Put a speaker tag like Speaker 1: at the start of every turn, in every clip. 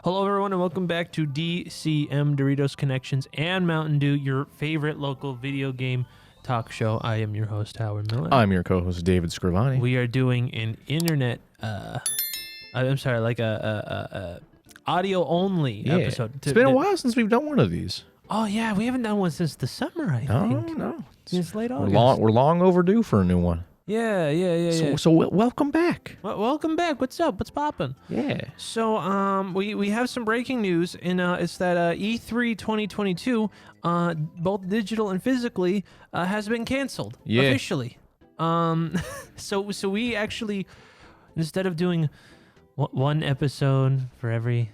Speaker 1: Hello, everyone, and welcome back to DCM Doritos Connections and Mountain Dew, your favorite local video game talk show. I am your host, Howard Miller.
Speaker 2: I'm your co-host, David Scrivani.
Speaker 1: We are doing an internet, audio only episode.
Speaker 2: It's been a while since we've done one of these.
Speaker 1: Oh yeah, we haven't done one since the summer. I think.
Speaker 2: No.
Speaker 1: Since late August.
Speaker 2: We're long overdue for a new one.
Speaker 1: Yeah.
Speaker 2: So welcome back.
Speaker 1: Well, welcome back. What's up? What's poppin'?
Speaker 2: Yeah.
Speaker 1: So we have some breaking news, and it's that E3 2022, both digital and physically, has been canceled officially. So we actually, instead of doing one episode for every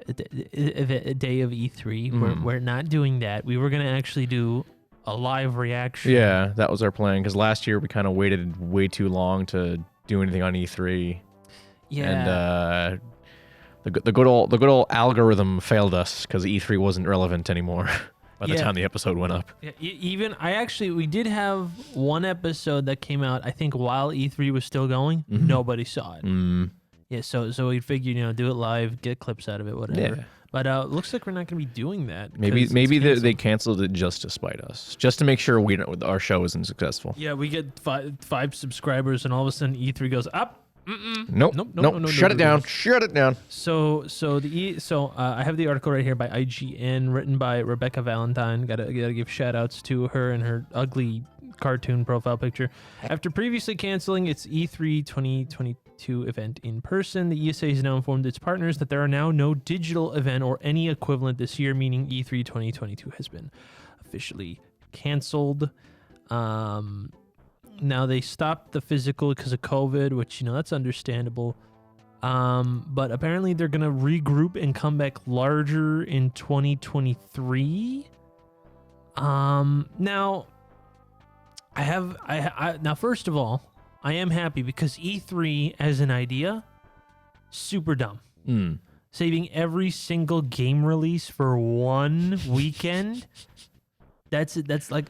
Speaker 1: a day of E3, we're not doing that. We were gonna actually do a live reaction.
Speaker 2: Yeah, that was our plan, because last year we kind of waited way too long to do anything on E3.
Speaker 1: Yeah.
Speaker 2: And the good old algorithm failed us because E3 wasn't relevant anymore by the time the episode went up.
Speaker 1: Yeah, we did have one episode that came out, I think, while E3 was still going. Nobody saw it. Yeah, so we figured, do it live, get clips out of it, whatever. Yeah. But looks like we're not going to be doing that.
Speaker 2: Maybe they canceled it just to spite us, just to make sure our show isn't successful.
Speaker 1: Yeah, we get five subscribers, and all of a sudden E3 goes up.
Speaker 2: Nope. Shut it down. Shut it down.
Speaker 1: So I have the article right here by IGN, written by Rebecca Valentine. Gotta give shout outs to her and her ugly cartoon profile picture. After previously canceling its E3 2022 event in person, the ESA has now informed its partners that there are now no digital event or any equivalent this year, meaning E3 2022 has been officially canceled. Now they stopped the physical because of COVID, which, that's understandable. But apparently they're going to regroup and come back larger in 2023. Now now, first of all, I am happy because E3 as an idea, super dumb. Saving every single game release for one weekend. That's like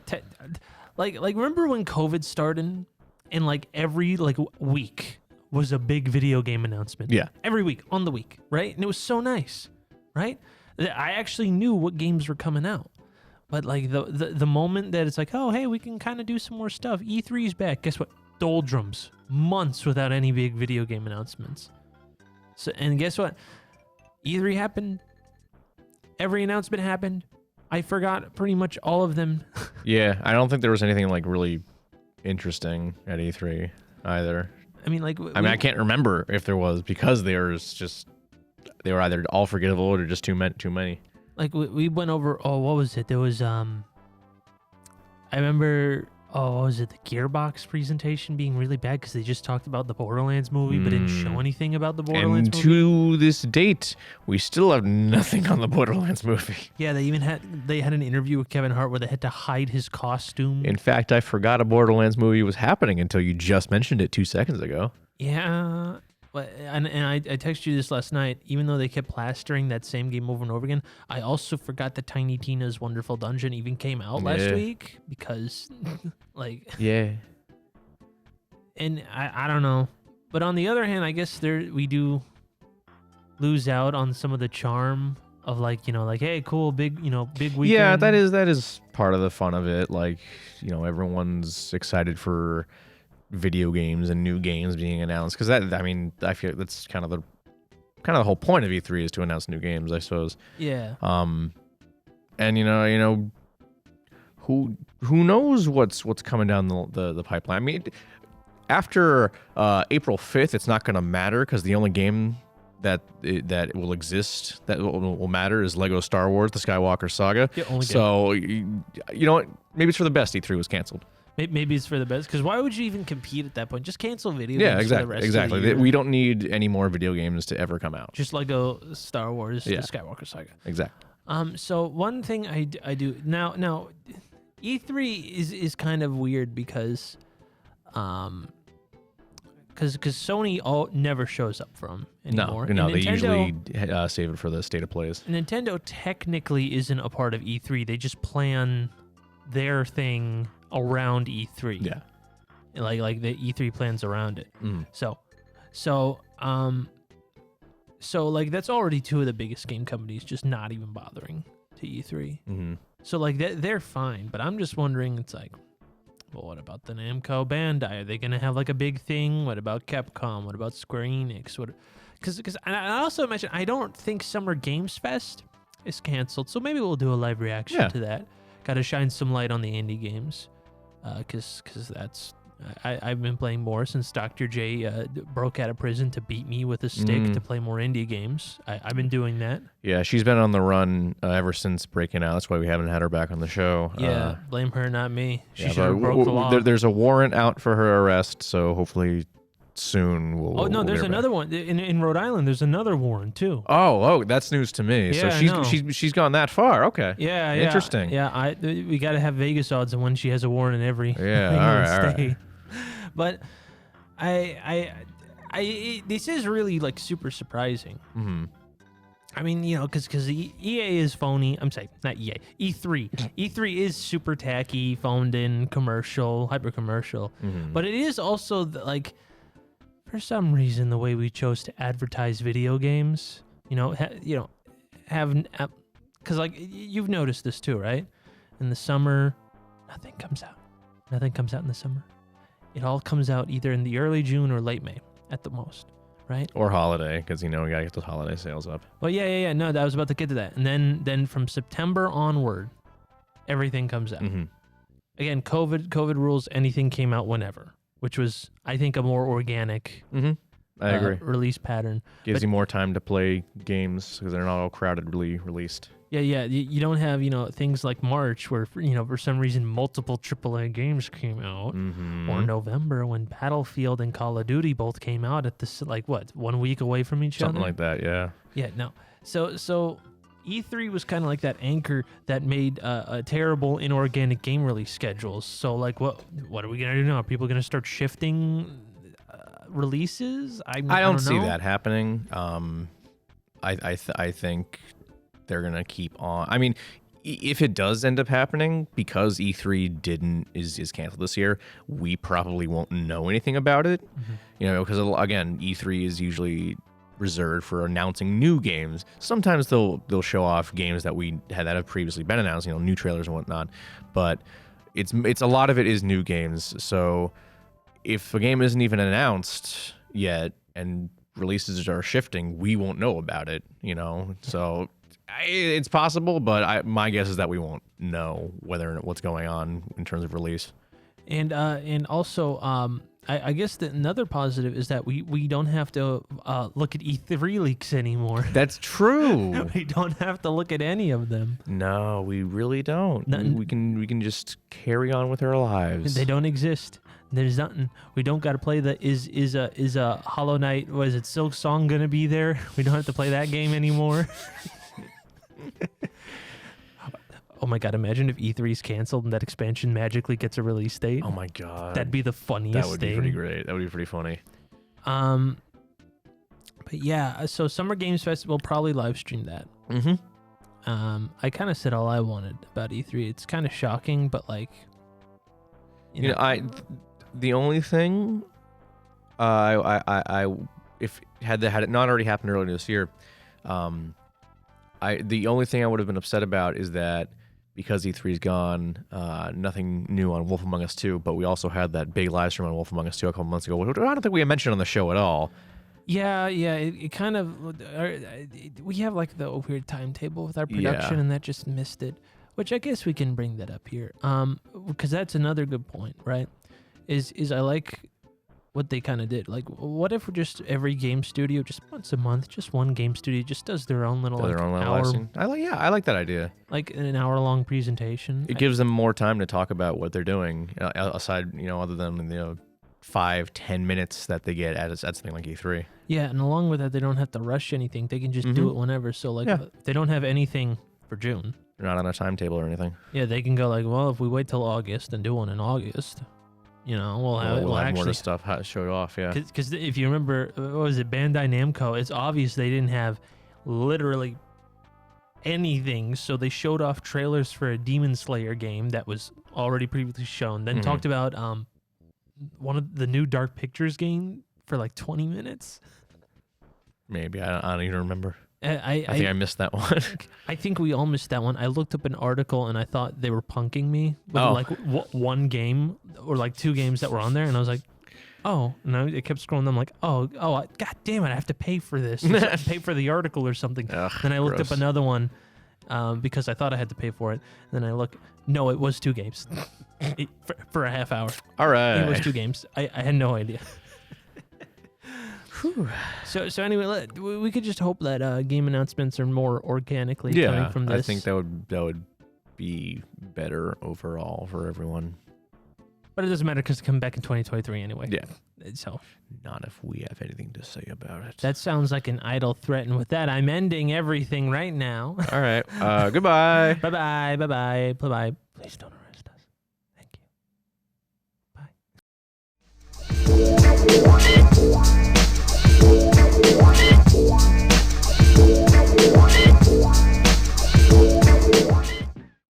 Speaker 1: remember when COVID started and every week was a big video game announcement?
Speaker 2: Yeah.
Speaker 1: Every week on the week, right? And it was so nice, right? I actually knew what games were coming out. But the moment that it's like, oh, hey, we can kind of do some more stuff. E3's back. Guess what? Doldrums. Months without any big video game announcements. So, and guess what? E3 happened. Every announcement happened. I forgot pretty much all of them.
Speaker 2: Yeah, I don't think there was anything really interesting at E3 either.
Speaker 1: I mean,
Speaker 2: I can't remember if there was, because they were either all forgettable or just too many.
Speaker 1: We went over, what was it? There was, I remember, what was it? The Gearbox presentation being really bad because they just talked about the Borderlands movie but didn't show anything about the Borderlands movie.
Speaker 2: And to this date, we still have nothing on the Borderlands movie.
Speaker 1: Yeah, they had an interview with Kevin Hart where they had to hide his costume.
Speaker 2: In fact, I forgot a Borderlands movie was happening until you just mentioned it 2 seconds ago.
Speaker 1: Yeah. And I texted you this last night. Even though they kept plastering that same game over and over again, I also forgot that Tiny Tina's Wonderful Dungeon even came out last week because,
Speaker 2: Yeah.
Speaker 1: And I don't know, but on the other hand, I guess we do lose out on some of the charm of hey, cool, big weekend.
Speaker 2: Yeah, that is part of the fun of it. Everyone's excited for video games and new games being announced, because I feel that's kind of the whole point of E3 is to announce new games, I suppose.
Speaker 1: Yeah.
Speaker 2: And who knows what's coming down the pipeline. I mean, after April 5th, it's not going to matter, because the only game that will exist that will matter is Lego Star Wars: The Skywalker Saga.
Speaker 1: Yeah,
Speaker 2: so you know what? Maybe it's for the best E3 was canceled.
Speaker 1: Maybe it's for the best, because why would you even compete at that point? Just cancel video games for the rest of the year.
Speaker 2: We don't need any more video games to ever come out.
Speaker 1: Just Lego Star Wars: The Skywalker Saga.
Speaker 2: Exactly.
Speaker 1: So one thing I do now E3 is kind of weird because Sony never shows up for them anymore.
Speaker 2: No, they usually save it for the state of plays.
Speaker 1: Nintendo technically isn't a part of E3. They just plan their thing around E3.
Speaker 2: Yeah.
Speaker 1: Like the E3 plans around it. So So like that's already two of the biggest game companies just not even bothering to E3.
Speaker 2: Mm-hmm.
Speaker 1: So like they're fine, but I'm just wondering. It's like, well, what about the Namco Bandai? Are they gonna have like a big thing? What about Capcom? What about Square Enix? What? Because I also mentioned I don't think Summer Games Fest is canceled, so maybe we'll do a live reaction to that. Got to shine some light on the indie games, because that's. I've been playing more since Dr. J broke out of prison to beat me with a stick to play more indie games. I've been doing that.
Speaker 2: Yeah, she's been on the run ever since breaking out. That's why we haven't had her back on the show.
Speaker 1: Yeah, blame her, not me. She should have broke the law.
Speaker 2: There's a warrant out for her arrest, so hopefully soon we'll.
Speaker 1: Oh no,
Speaker 2: we'll
Speaker 1: there's another one in Rhode Island. There's another warrant too.
Speaker 2: Oh, that's news to me.
Speaker 1: Yeah,
Speaker 2: so she's gone that far. Okay.
Speaker 1: Yeah,
Speaker 2: Interesting.
Speaker 1: Yeah, we got to have Vegas odds on when she has a warrant in every
Speaker 2: all right.
Speaker 1: But this is really like super surprising.
Speaker 2: Mm-hmm.
Speaker 1: I mean, because EA is phony. I'm sorry, not EA. E3. E3 is super tacky, phoned in, commercial, hyper commercial.
Speaker 2: Mm-hmm.
Speaker 1: But it is also like, for some reason, the way we chose to advertise video games. Because like you've noticed this too, right? In the summer, nothing comes out. Nothing comes out in the summer. It all comes out either in the early June or late May at the most, right?
Speaker 2: Or holiday, because we gotta get those holiday sales up.
Speaker 1: Well, yeah. No, I was about to get to that. And then from September onward, everything comes out.
Speaker 2: Mm-hmm.
Speaker 1: Again, COVID rules. Anything came out whenever, which was, I think, a more organic
Speaker 2: I agree.
Speaker 1: Release pattern.
Speaker 2: Gives you more time to play games because they're not all crowdedly released.
Speaker 1: Yeah. You don't have, things like March where, for some reason, multiple AAA games came out.
Speaker 2: Mm-hmm.
Speaker 1: Or November when Battlefield and Call of Duty both came out at this, 1 week away from each other?
Speaker 2: Something like that, yeah.
Speaker 1: Yeah, no. So E3 was kind of like that anchor that made a terrible inorganic game release schedules. So, what are we going to do now? Are people going to start shifting releases? I don't
Speaker 2: see
Speaker 1: know.
Speaker 2: that happening. I think they're gonna keep on. I mean, if it does end up happening because E3 is canceled this year, we probably won't know anything about it. Mm-hmm. Because again, E3 is usually reserved for announcing new games. Sometimes they'll show off games that have previously been announced, new trailers and whatnot. But it's a lot of it is new games. So if a game isn't even announced yet and releases are shifting, we won't know about it, So it's possible, but my guess is that we won't know what's going on in terms of release.
Speaker 1: And also, I guess that another positive is that we don't have to look at E3 leaks anymore.
Speaker 2: That's true.
Speaker 1: We don't have to look at any of them.
Speaker 2: No, we really don't. We can just carry on with our lives.
Speaker 1: They don't exist. There's nothing. We don't got to play the is a Hollow Knight. Was it Silk Song gonna be there? We don't have to play that game anymore. Oh my god! Imagine if E3 is canceled and that expansion magically gets a release date.
Speaker 2: Oh my god,
Speaker 1: that'd be the funniest thing.
Speaker 2: That would be pretty great. That would be pretty funny.
Speaker 1: But yeah, so Summer Games Fest will probably live stream that.
Speaker 2: Mm-hmm.
Speaker 1: I kind of said all I wanted about E3. It's kind of shocking, but
Speaker 2: the only thing, if had it not already happened earlier this year, the only thing I would have been upset about is that because E3's gone, nothing new on Wolf Among Us 2, but we also had that big live stream on Wolf Among Us 2 a couple months ago, which I don't think we had mentioned on the show at all.
Speaker 1: Yeah, it kind of, we have the weird timetable with our production, and that just missed it, which I guess we can bring that up here, because that's another good point, right? Is I like what they kind of did. What if just every game studio, just once a month, just one game studio just does their own little hour.
Speaker 2: I like that idea.
Speaker 1: Like an hour-long presentation.
Speaker 2: It gives them more time to talk about what they're doing, aside, other than 5-10 minutes that they get at something like E3.
Speaker 1: Yeah, and along with that, they don't have to rush anything. They can just do it whenever. So they don't have anything for June.
Speaker 2: They're not on a timetable or anything.
Speaker 1: Yeah, they can go well, if we wait till August and do one in August, we'll have
Speaker 2: more stuff showed off. Yeah,
Speaker 1: because if you remember, what was it, Bandai Namco? It's obvious they didn't have literally anything, so they showed off trailers for a Demon Slayer game that was already previously shown. Then talked about one of the new Dark Pictures game for 20 minutes.
Speaker 2: Maybe I don't even remember.
Speaker 1: I
Speaker 2: I think I missed that one.
Speaker 1: I think we all missed that one. I looked up an article and I thought they were punking me with
Speaker 2: Oh.
Speaker 1: like one game or like 2 games that were on there, and I was like, oh, and it kept scrolling. I'm like, oh, god damn it, I have to pay for this, pay for the article or something.
Speaker 2: Ugh,
Speaker 1: then I looked
Speaker 2: gross.
Speaker 1: up another one because I thought I had to pay for it. And then I look, no, it was 2 games for a half hour.
Speaker 2: All right.
Speaker 1: It was 2 games. I had no idea. So anyway, we could just hope that game announcements are more organically coming from this.
Speaker 2: I think that would be better overall for everyone.
Speaker 1: But it doesn't matter because it's coming back in 2023 anyway.
Speaker 2: Yeah.
Speaker 1: So
Speaker 2: Not if we have anything to say about it.
Speaker 1: that sounds like an idle threat. And with that, I'm ending everything right now.
Speaker 2: All right. Goodbye.
Speaker 1: Bye-bye. Bye-bye. Bye-bye. Please don't.